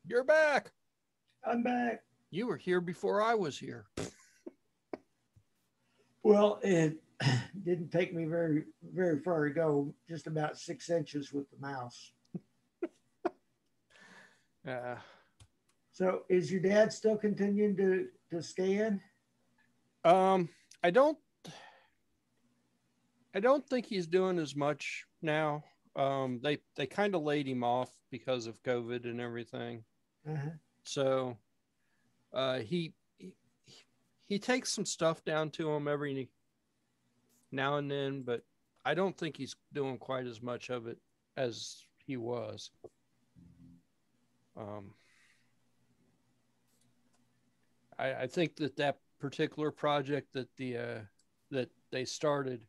You're back. I'm back. You were here before I was here. Well, it didn't take me very, very far to go, just about 6 inches with the mouse. So is your dad still continuing to scan? I don't think he's doing as much now. They kind of laid him off because of COVID and everything. Uh-huh. So he takes some stuff down to him every now and then, but I don't think he's doing quite as much of it as he was. I think that particular project that that they started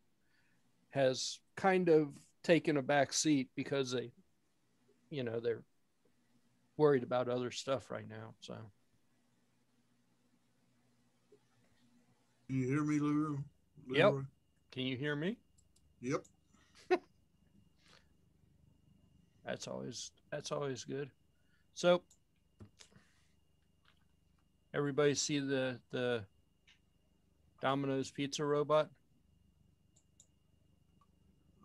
has kind of taken a back seat because they're worried about other stuff right now. So. Can you hear me, Leroy? Yep. Can you hear me? Yep. That's always good. So everybody see the Domino's pizza robot?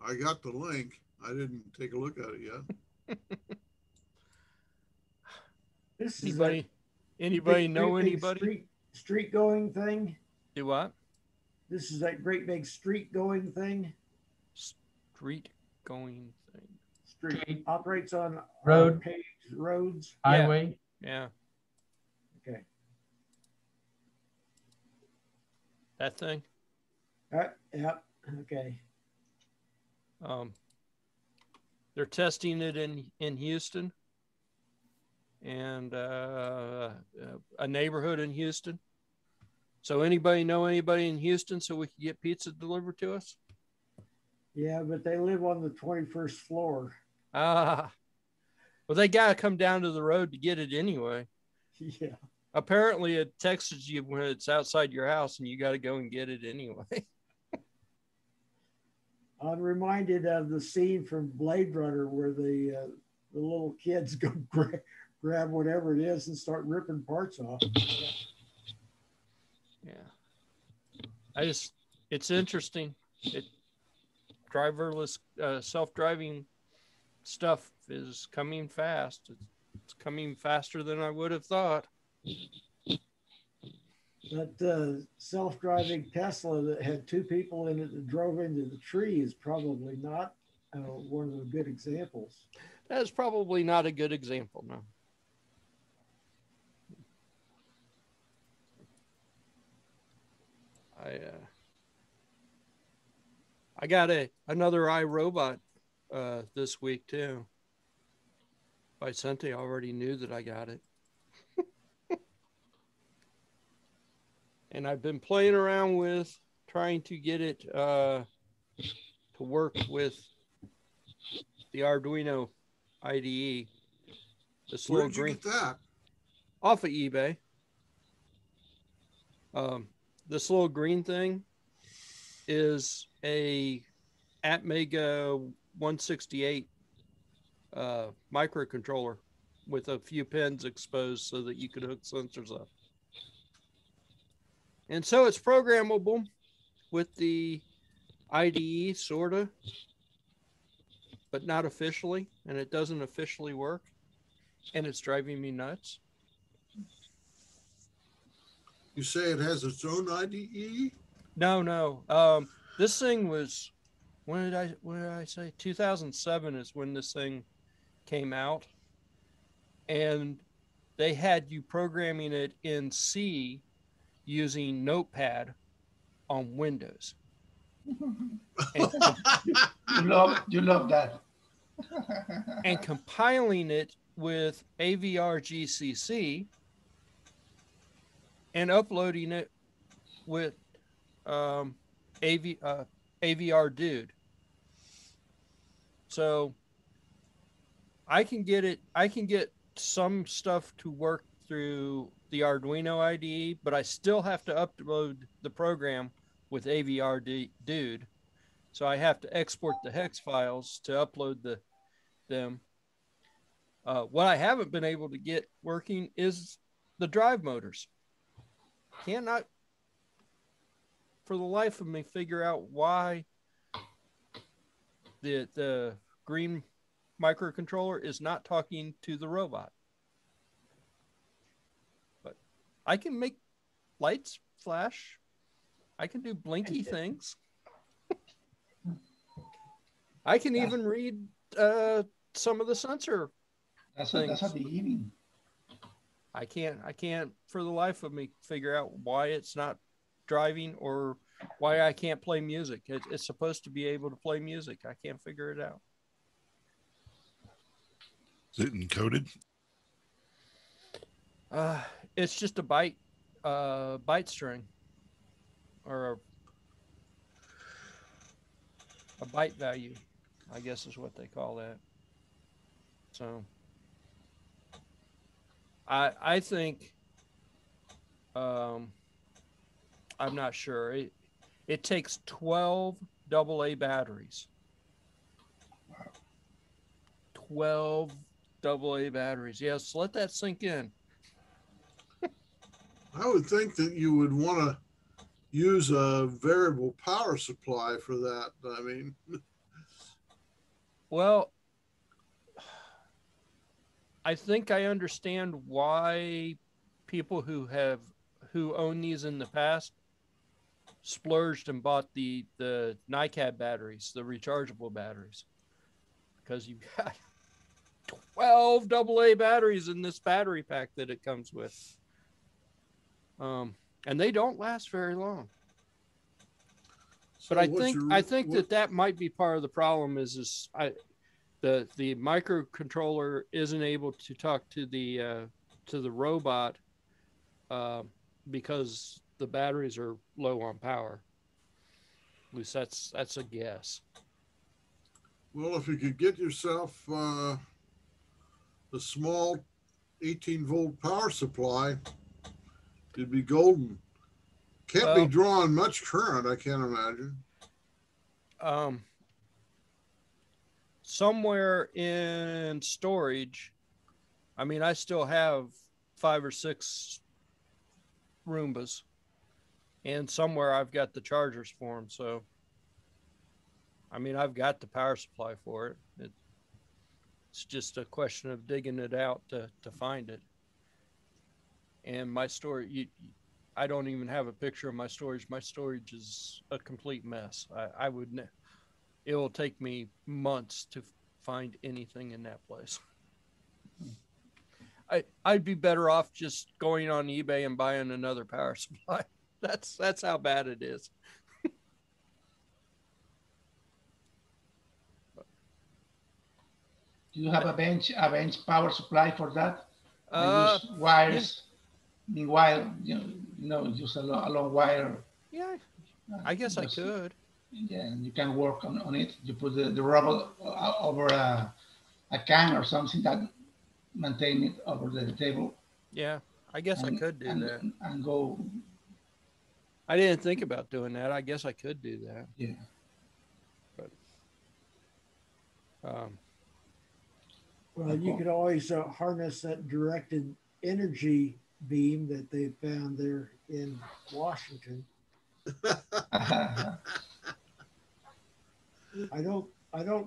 I got the link. I didn't take a look at it yet. This anybody know anybody? Street going thing? Do what? This is that great big street going thing. Street going thing. Street operates on road, paved roads. Highway. Yeah. Okay. That thing. Yep. Okay. They're testing it in Houston and a neighborhood in Houston. So anybody know anybody in Houston so we can get pizza delivered to us? Yeah, but they live on the 21st floor. Well, they got to come down to the road to get it anyway. Yeah. Apparently it texts you when it's outside your house and you got to go and get it anyway. I'm reminded of the scene from Blade Runner where the little kids go grab whatever it is and start ripping parts off. Yeah. It's interesting. Driverless, self-driving stuff is coming fast. It's coming faster than I would have thought. That self-driving Tesla that had 2 people in it that drove into the tree is probably not one of the good examples. That is probably not a good example, no. I got another iRobot this week too. Vicente already knew that I got it. And I've been playing around with trying to get it to work with the Arduino IDE. This Where little did you get that? Off of eBay. This little green thing is a Atmega 168 microcontroller with a few pins exposed so that you could hook sensors up. And so it's programmable with the IDE, sort of, but not officially, and it doesn't officially work, and it's driving me nuts. You say it has its own IDE? No. This thing was, when did I say? 2007 is when this thing came out, and they had you programming it in C using Notepad on Windows. You love that. And compiling it with AVR GCC and uploading it with AVR Dude. So I can get some stuff to work through the Arduino IDE, but I still have to upload the program with AVR Dude. So I have to export the hex files to upload them. What I haven't been able to get working is the drive motors. Cannot, for the life of me, figure out why the green microcontroller is not talking to the robot. But I can make lights flash. I can do blinky things. I can even read some of the sensor That's things. a beginning. I can't for the life of me figure out why it's not driving or why I can't play music. It's supposed to be able to play music. I can't figure it out. Is it encoded? It's just a byte string, or a byte value, I guess is what they call that. So I think I'm not sure. It takes 12 AA batteries. 12 AA batteries. Yes, let that sink in. I would think that you would want to use a variable power supply for that. I mean, Well, I think I understand why people who own these in the past splurged and bought the NiCad batteries, the rechargeable batteries, because you've got 12 AA batteries in this battery pack that it comes with. And they don't last very long. But I think that might be part of the problem is the microcontroller isn't able to talk to the robot because the batteries are low on power. At least that's a guess. well, if you could get yourself a small 18-volt power supply, it'd be golden. Can't be drawing much current, I can't imagine. Somewhere in storage, I mean, I still have 5 or 6 Roombas, and somewhere I've got the chargers for them. So, I mean, I've got the power supply for it. It's just a question of digging it out to find it. And my storage, I don't even have a picture of my storage. My storage is a complete mess. It will take me months to find anything in that place. I'd be better off just going on eBay and buying another power supply. That's how bad it is. Do you have a bench power supply for that? I use wires. Yeah. Meanwhile, use a long wire. Yeah, I guess I could. Yeah, and you can work on it. You put the rubber over a can or something that maintain it over the table. Yeah, I guess I could do that. And go. I didn't think about doing that. I guess I could do that. Yeah. But well, you could always harness that directed energy beam that they found there in Washington. I don't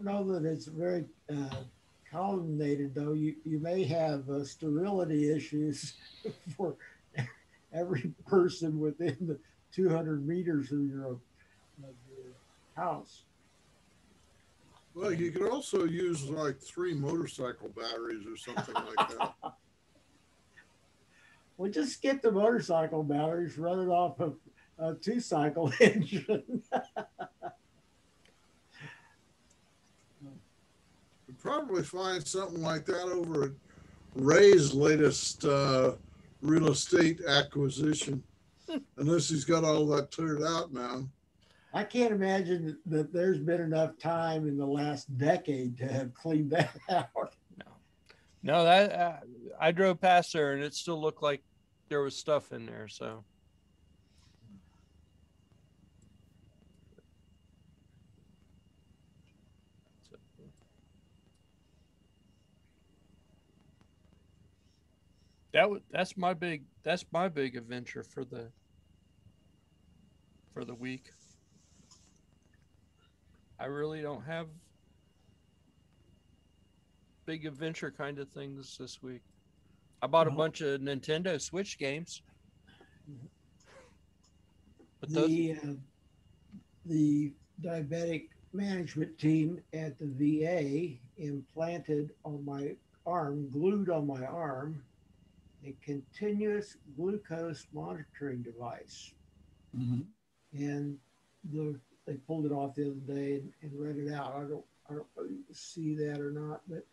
know that it's very columnated though. You may have sterility issues for every person within the 200 meters of your house. Well, you could also use like 3 motorcycle batteries or something like that. Well, just skip the motorcycle batteries, run it off of a 2-cycle engine. You'd probably find something like that over at Ray's latest real estate acquisition, unless he's got all that cleared out now. I can't imagine that there's been enough time in the last decade to have cleaned that out. No, that I drove past there and it still looked like there was stuff in there. So. That's my big adventure for the week. I really don't have big adventure kind of things this week. I bought a Well, bunch of Nintendo Switch games, but those the diabetic management team at the VA implanted on my arm, glued on my arm, a continuous glucose monitoring device. Mhm. And they pulled it off the other day and read it out. I don't know if you can see that or not, but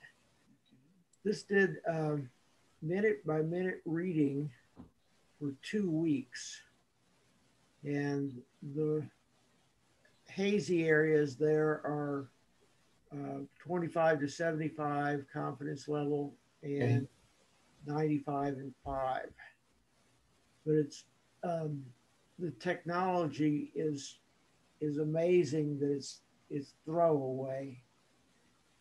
this did minute by minute reading for 2 weeks. And the hazy areas there are 25 to 75 confidence level Okay. and 95 and 5. But it's the technology is amazing that it's throwaway.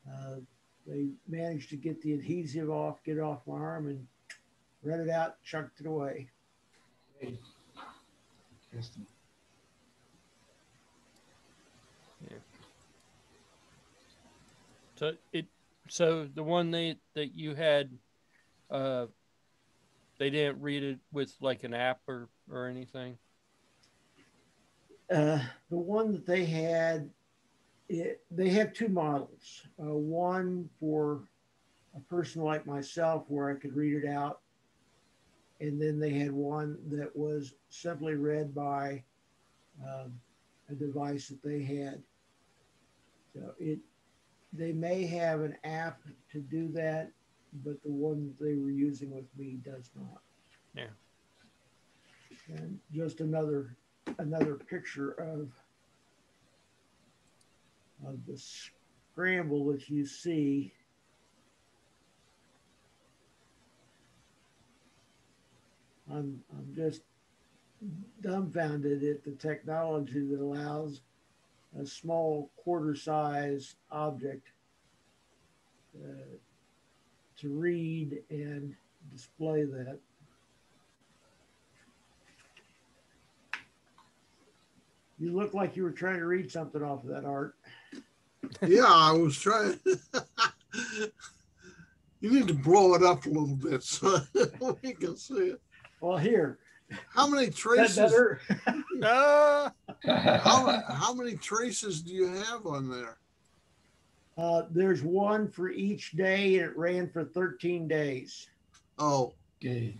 Uh, they managed to get the adhesive off, get it off my arm, and read it out, chucked it away. Okay. Interesting. so it so the one that you had, uh, they didn't read it with like an app or anything. The one that they had, they have two models. One for a person like myself where I could read it out, and then they had one that was simply read by a device that they had. So they may have an app to do that, but the one that they were using with me does not. Yeah. And just another picture of the scramble that you see. I'm just dumbfounded at the technology that allows a small quarter-size object to read and display that. You look like you were trying to read something off of that, Art. Yeah, I was trying. You need to blow it up a little bit so we can see it. Well, here. How many Is that traces? better? Ah, How many traces do you have on there? There's one for each day, and it ran for 13 days. Oh, Okay.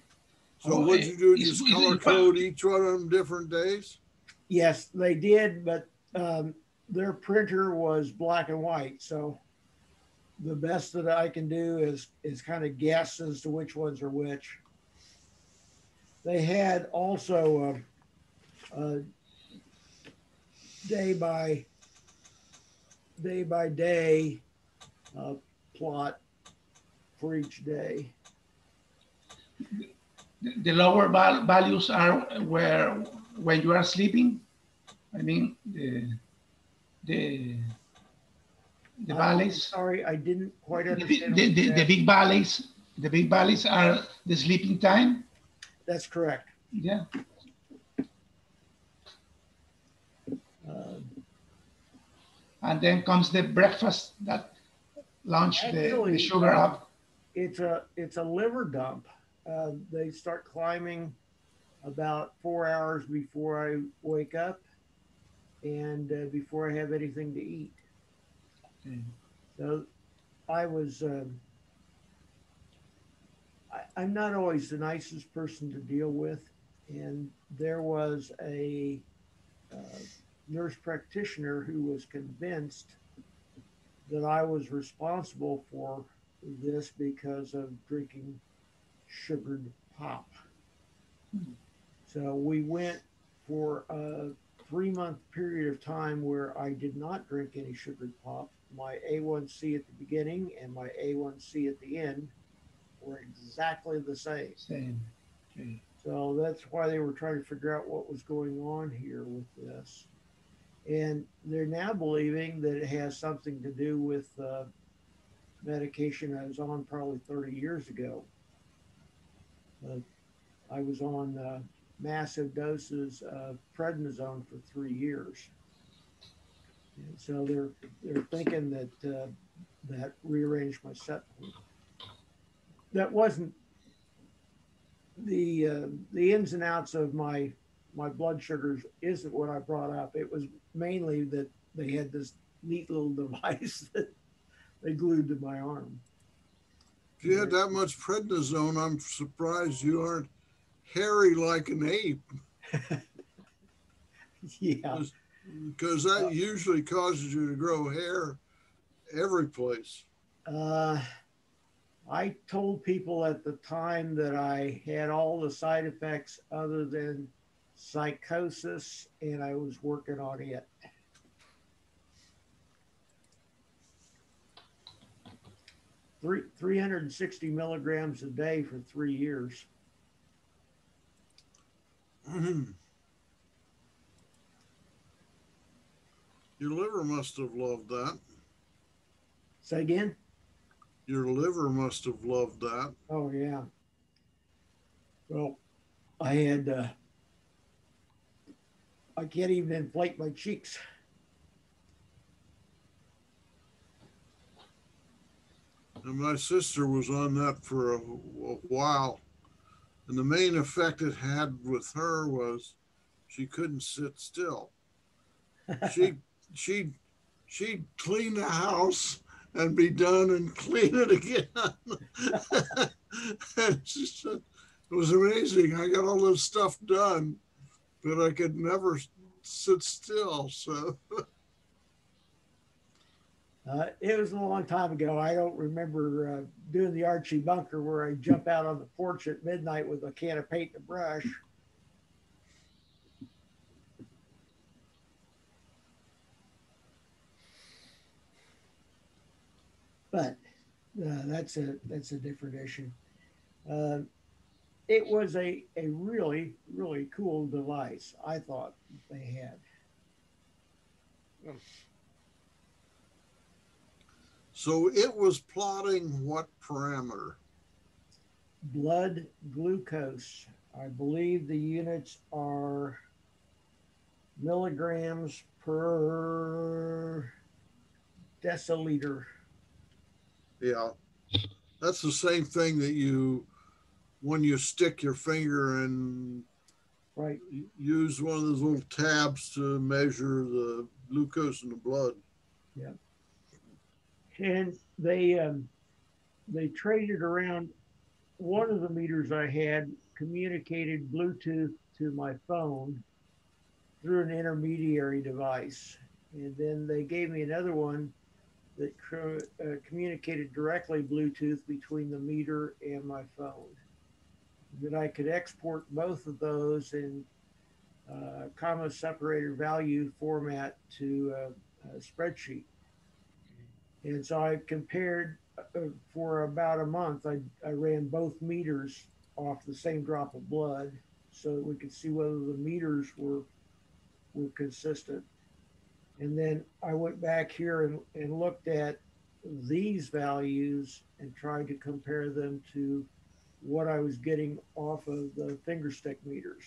so Oh, what'd you do? it's- Just it's- color code each one of them different days? Yes, they did, but their printer was black and white. So the best that I can do is kind of guess as to which ones are which. They had also a day by day plot for each day. The lower values are where when you are sleeping. I mean the I'm valleys. sorry, I didn't quite The understand. big valleys. The big valleys are the sleeping time. That's correct. Yeah. And then comes the breakfast that launch the Actually, sugar up. it's a liver dump. They start climbing about 4 hours before I wake up and before I have anything to eat. Okay. So I was. I'm not always the nicest person to deal with, and there was a nurse practitioner who was convinced that I was responsible for this because of drinking sugared pop. So we went for a 3-month period of time where I did not drink any sugared pop. My A1C at the beginning and my A1C at the end were exactly the same. Same. Okay. So that's why they were trying to figure out what was going on here with this. And they're now believing that it has something to do with medication I was on probably 30 years ago. I was on massive doses of prednisone for 3 years. And so they're thinking that that rearranged my set point. That wasn't the ins and outs of my blood sugars isn't what I brought up. It was mainly that they had this neat little device that they glued to my arm. If you had that much prednisone, I'm surprised you aren't hairy like an ape. Yeah. Because that usually causes you to grow hair every place. I told people at the time that I had all the side effects other than psychosis, and I was working on it. 360 milligrams a day for 3 years. Your liver must have loved that. Say again? Your liver must have loved that. Oh, yeah. Well, I had, I can't even inflate my cheeks. And my sister was on that for a while. And the main effect it had with her was she couldn't sit still. She'd clean the house and be done and clean it again. And it was amazing. I got all this stuff done, but I could never sit still. So it was a long time ago. I don't remember doing the Archie bunker where I jump out on the porch at midnight with a can of paint and a brush. But that's a different issue. It was a really, really cool device, I thought they had. So it was plotting what parameter? Blood glucose. I believe the units are milligrams per deciliter. Yeah. That's the same thing that when you stick your finger and right, use one of those little tabs to measure the glucose in the blood. Yeah. And they traded around. One of the meters I had communicated Bluetooth to my phone through an intermediary device. And then they gave me another one that communicated directly Bluetooth between the meter and my phone. That I could export both of those in comma separator value format to a spreadsheet. And so I compared for about a month. I ran both meters off the same drop of blood so that we could see whether the meters were consistent. And then I went back here and looked at these values and tried to compare them to what I was getting off of the finger stick meters.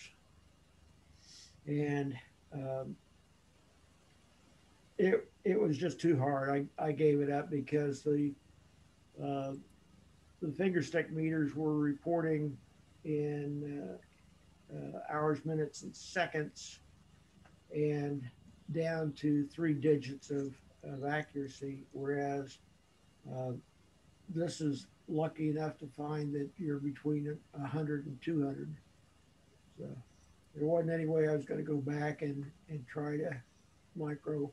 And it was just too hard. I gave it up because the finger stick meters were reporting in hours, minutes, and seconds, and down to 3 digits of accuracy, whereas this is lucky enough to find that you're between 100 and 200. So there wasn't any way I was going to go back and try to micro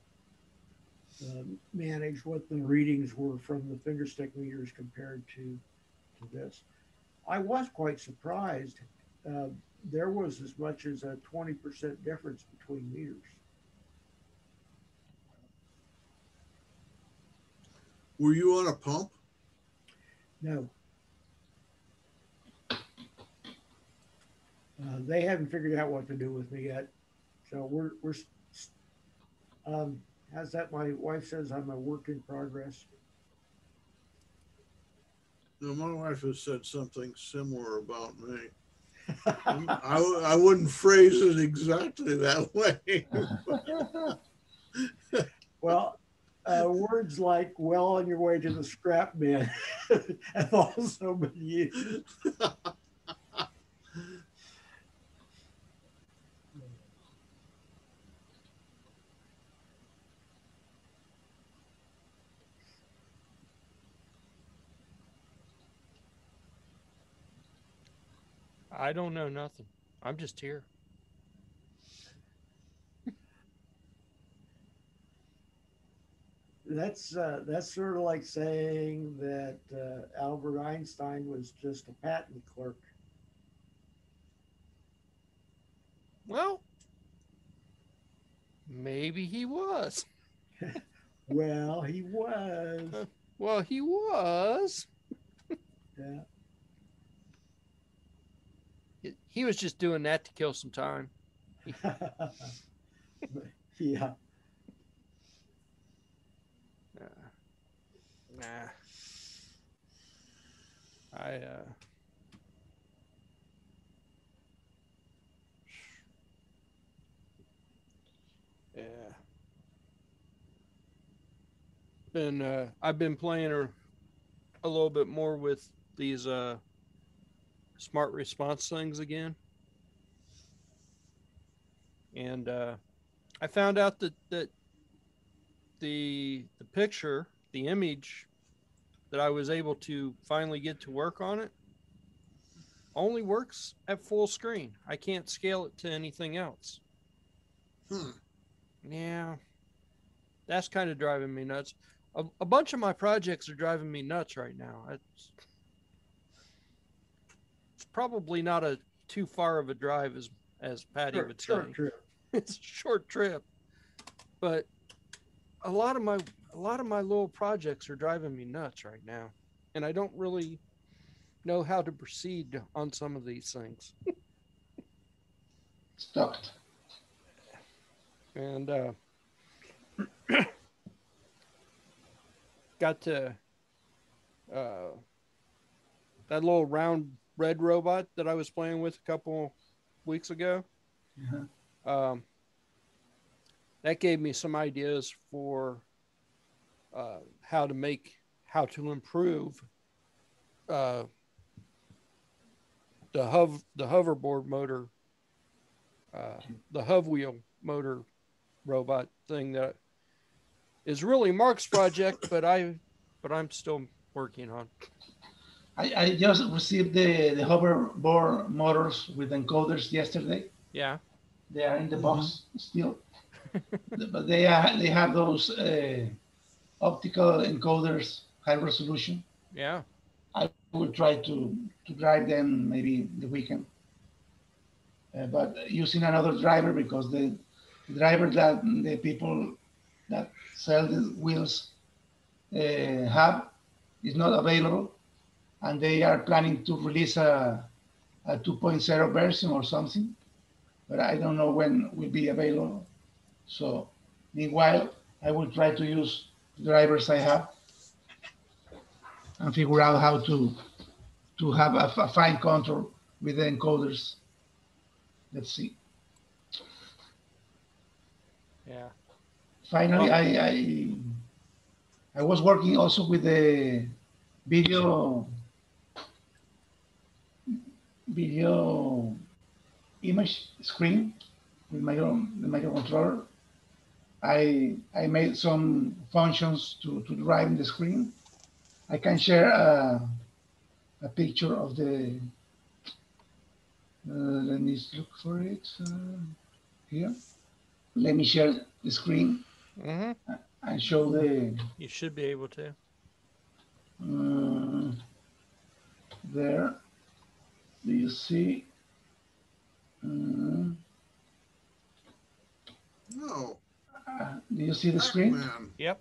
manage what the readings were from the finger stick meters compared to this. I was quite surprised. There was as much as a 20% difference between meters. Were you on a pump? No. They haven't figured out what to do with me yet. So we're how's that? My wife says I'm a work in progress. No, my wife has said something similar about me. I wouldn't phrase it exactly that way. Well, words like "well on your way to the scrap bin" have also been used. I don't know nothing. I'm just here. That's sort of like saying that Albert Einstein was just a patent clerk. Well, maybe he was. Well, he was. Well, he was. Yeah. He was just doing that to kill some time. Yeah. Nah. I yeah. I've been playing a little bit more with these smart response things again. And I found out that the picture, the image that I was able to finally get to work on it only works at full screen. I can't scale it to anything else. Yeah, that's kind of driving me nuts. A bunch of my projects are driving me nuts right now. It's probably not a too far of a drive as Patty would say. Short trip. It's a short trip, but a lot of my little projects are driving me nuts right now, and I don't really know how to proceed on some of these things. Stopped. And got to that little round red robot that I was playing with a couple weeks ago. Uh-huh. That gave me some ideas for how to improve the hoverboard motor, the hov wheel motor robot thing that is really Mark's project, but I'm still working on. I just received the hoverboard motors with encoders yesterday. Yeah. They are in the box still, but they have those optical encoders, high resolution. Yeah. I will try to drive them maybe the weekend, but using another driver because the driver that the people that sell the wheels have is not available, and they are planning to release a 2.0 version or something, but I don't know when will be available. So meanwhile, I will try to use the drivers I have and figure out how to have a fine control with the encoders. Let's see. Yeah. Finally, Well, I was working also with the video image screen with the microcontroller. I made some functions to drive the screen. I can share a picture of the. Let me look for it here. Let me share the screen and show the. You should be able to. There. Do you see? No. Do you see the screen? Man. Yep.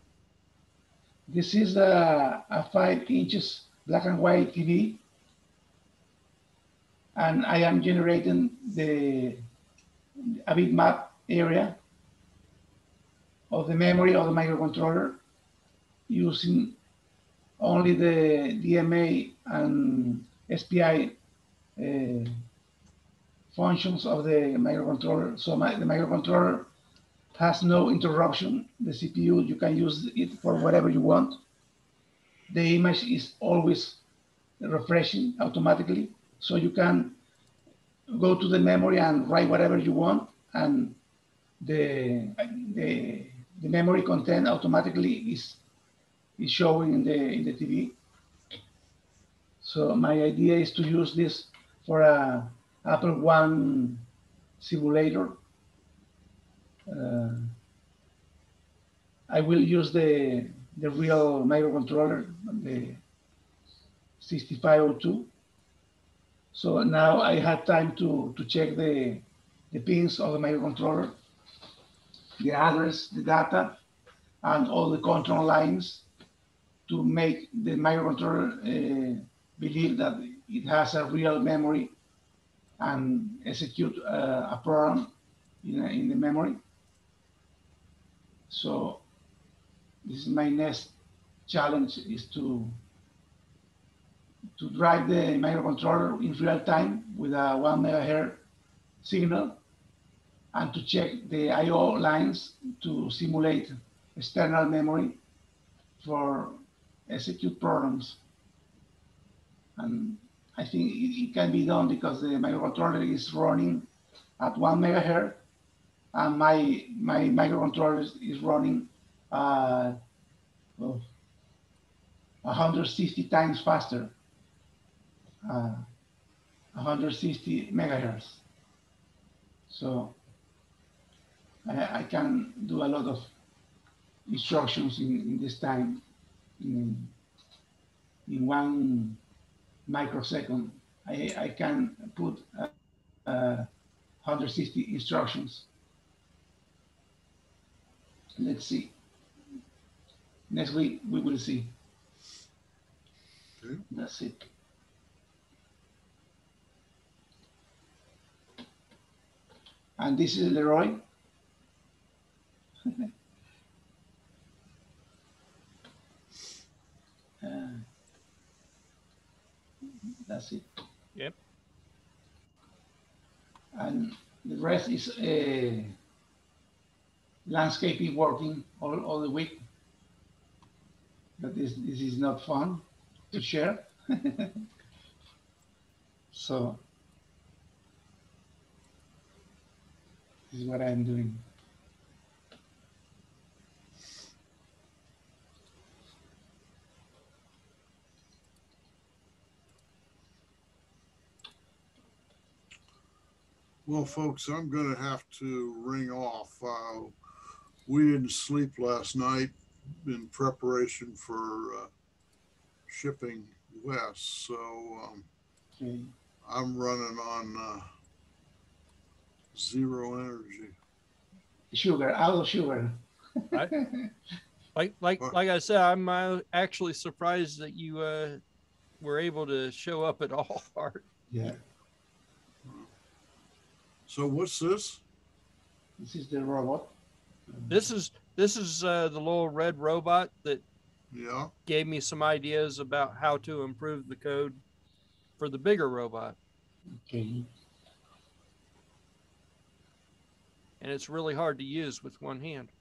This is a 5 inches black and white TV, and I am generating a bitmap area of the memory of the microcontroller using only the DMA and SPI functions of the microcontroller. So the microcontroller has no interruption. The CPU, you can use it for whatever you want. The image is always refreshing automatically. So you can go to the memory and write whatever you want, and the the, the memory content automatically is showing in the TV. So my idea is to use this for a Apple One simulator. Uh, I will use the real microcontroller, the 6502. So now I have time to check the pins of the microcontroller, the address, the data, and all the control lines to make the microcontroller believe that it has a real memory and execute a program in the memory. So this is my next challenge, is to drive the microcontroller in real time with a 1 megahertz signal, and to check the I/O lines to simulate external memory for execute programs. And I think it can be done because the microcontroller is running at 1 megahertz, and my microcontroller is running uh, 160 times faster, 160 megahertz. So I can do a lot of instructions in this time, in, in 1 microsecond. I can put 160 instructions. Let's see. Next week we will see. Okay. That's it. And this is Leroy. That's it. Yep. And the rest is landscaping, working all the week. But this is not fun to share. So this is what I'm doing. Well, folks, I'm going to have to ring off. We didn't sleep last night in preparation for shipping west, so Okay. I'm running on zero energy. Sugar, out of sugar. I, like I said, I'm actually surprised that you were able to show up at all, Art. Yeah. So what's this? This is the robot. This is the little red robot that Yeah. gave me some ideas about how to improve the code for the bigger robot. Okay. And it's really hard to use with one hand.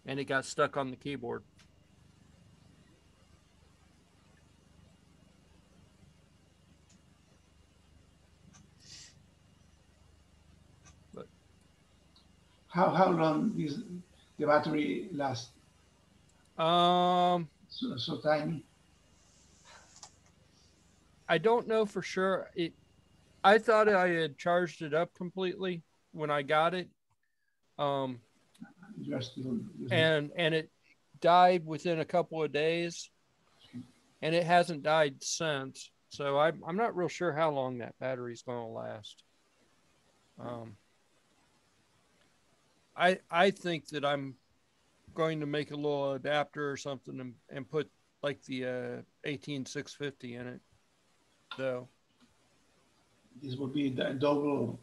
And it got stuck on the keyboard. But How long is the battery last? So tiny. I don't know for sure. I thought I had charged it up completely when I got it. You are still using. And it died within a couple of days, and it hasn't died since. So I'm not real sure how long that battery's going to last. I think that I'm going to make a little adapter or something and put like the 18650 in it, though. This will be the double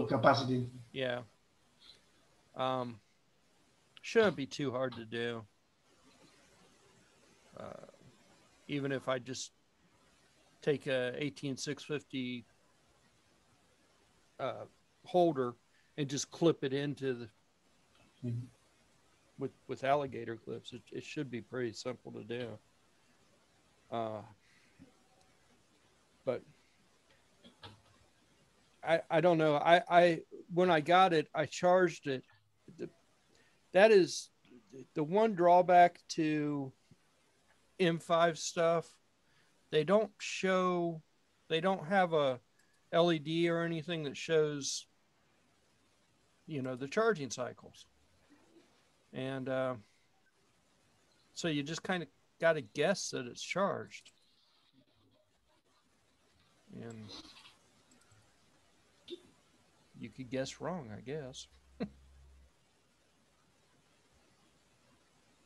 capacity. Yeah. Shouldn't be too hard to do. Even if I just take a 18650 holder and just clip it into the with alligator clips, it should be pretty simple to do. But I don't know. I when I got it, I charged it. That is the one drawback to M5 stuff. They don't have a LED or anything that shows, the charging cycles. And so you just kind of got to guess that it's charged. And you could guess wrong, I guess.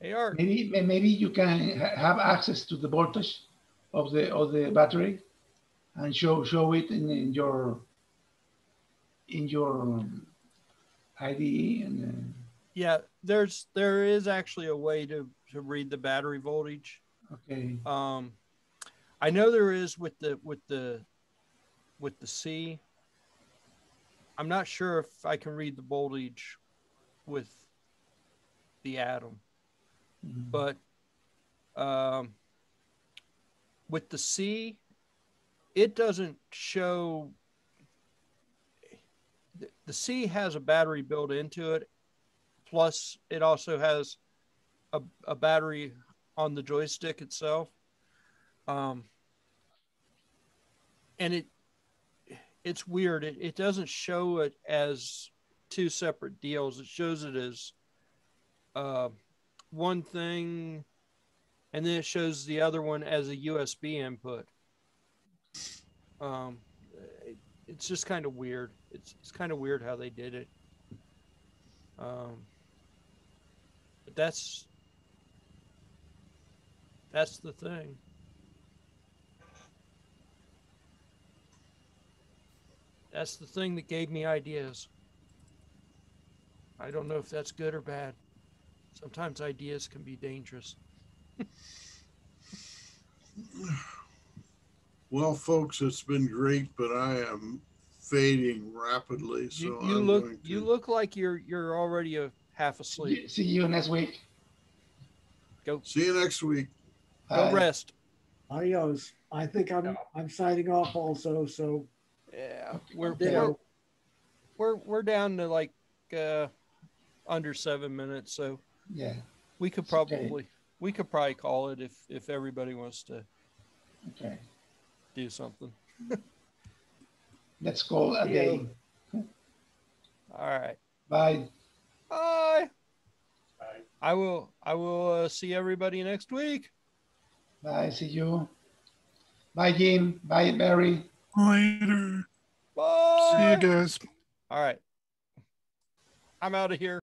Hey, Art. Maybe you can have access to the voltage of the battery and show it in your IDE and. Yeah, there is actually a way to read the battery voltage. Okay. I know there is with the C. I'm not sure if I can read the voltage with the Atom, but with the C, it doesn't show. The C has a battery built into it. Plus, it also has a battery on the joystick itself. And it's weird. It doesn't show it as two separate deals. It shows it as one thing, and then it shows the other one as a USB input. It's just kind of weird. It's kind of weird how they did it. But that's the thing. That's the thing that gave me ideas. I don't know if that's good or bad. Sometimes ideas can be dangerous. Well, folks, it's been great, but I am fading rapidly. So you look like you're already half asleep. See you next week. Go. See you next week. Go rest. Adios. I think I'm signing off also. So yeah, we're down to like under 7 minutes. So yeah, we could probably call it if everybody wants to do something. Let's call a day. All right. Bye. Bye. I will see everybody next week. Bye. See you. Bye, Jim. Bye, Barry. Later. Bye. See you guys. All right. I'm out of here.